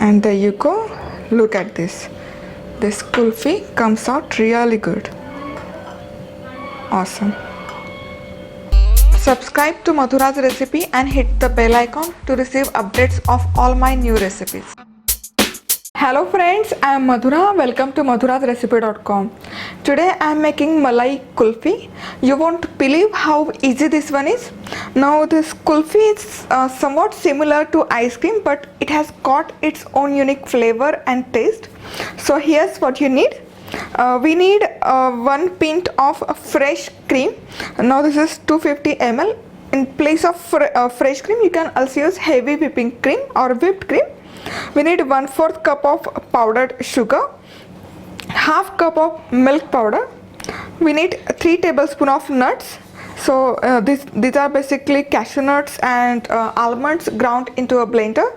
And there you go. Look at this. This kulfi comes out really good. Awesome. Subscribe to Madhura's Recipe and hit the bell icon to receive updates of all my new recipes. Hello friends, I am Madhura. Welcome to MadhurasRecipe.com. Today I am making Malai Kulfi. You won't believe how easy this one is. Now this kulfi is somewhat similar to ice cream, but it has got its own unique flavor and taste. So here's what you need. We need 1 pint of fresh cream. Now this is 250 ml. In place of fresh cream, you can also use heavy whipping cream or whipped cream. We need 1/4 cup of powdered sugar, half cup of milk powder. We need 3 tablespoons of nuts. So these are basically cashew nuts and almonds ground into a blender,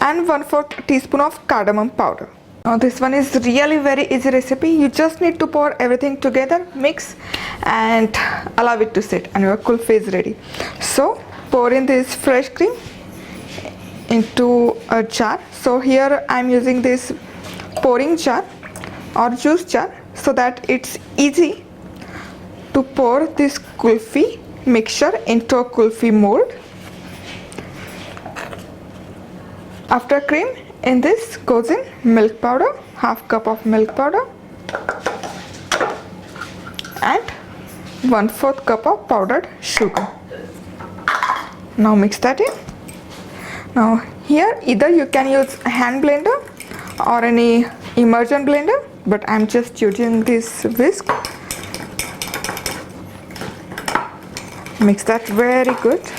and 1/4 teaspoon of cardamom powder. Now this one is really very easy recipe. You just need to pour everything together, mix and allow it to sit, and your kulfi is ready. So pour in this fresh cream into a jar. So here I am using this pouring jar or juice jar so that it's easy to pour this kulfi mixture into a kulfi mold. After cream, in this goes in milk powder, half cup of milk powder and 1/4 cup of powdered sugar. Now mix that in. Now here either you can use a hand blender or any immersion blender, but I'm just using this whisk. Mix that very good.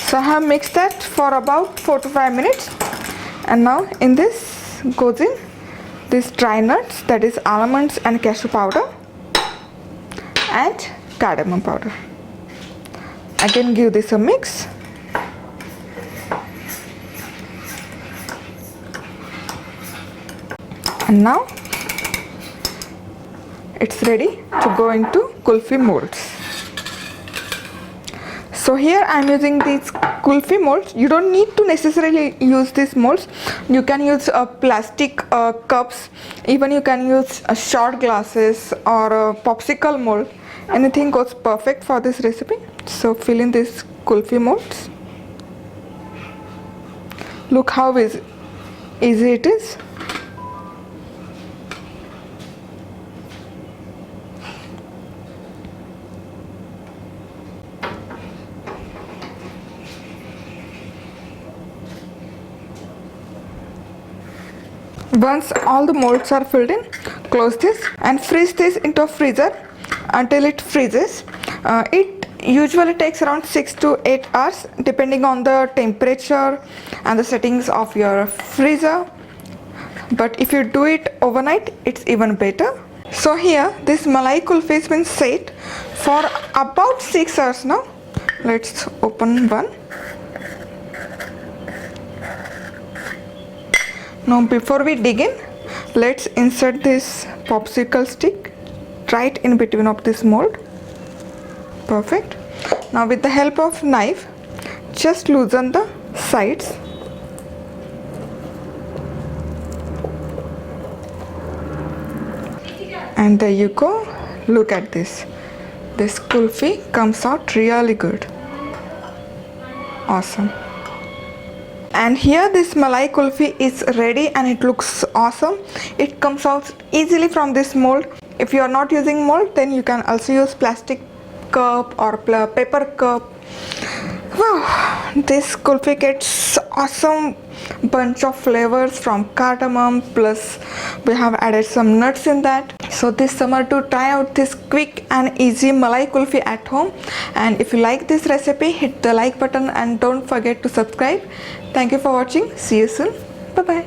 So I have mixed that for about 4 to 5 minutes, and now in this goes in these dry nuts, that is almonds and cashew powder and cardamom powder. Again give this a mix. And now it's ready to go into kulfi molds. So here I am using these kulfi molds. You don't need to necessarily use these molds. You can use plastic cups. Even you can use short glasses or a popsicle mold. Anything goes perfect for this recipe. So fill in these kulfi molds. Look how easy it is. Once all the molds are filled in, close this and freeze this into a freezer until it freezes. It usually takes around 6 to 8 hours depending on the temperature and the settings of your freezer. But if you do it overnight, it's even better. So here this Malai Kulfi has been set for about 6 hours now. Let's open one. Now before we dig in, let's insert this popsicle stick right in between of this mold. Perfect. Now with the help of knife, just loosen the sides. And there you go. Look at this. This kulfi comes out really good. Awesome. And here this Malai Kulfi is ready and it looks awesome. It comes out easily from this mold. If you are not using mold, then you can also use plastic cup or paper cup. Wow, this kulfi gets awesome bunch of flavors from cardamom, plus we have added some nuts in that. So this summer to try out this quick and easy Malai Kulfi at home. And if you like this recipe, hit the like button and don't forget to subscribe. Thank you for watching. See you soon. Bye bye.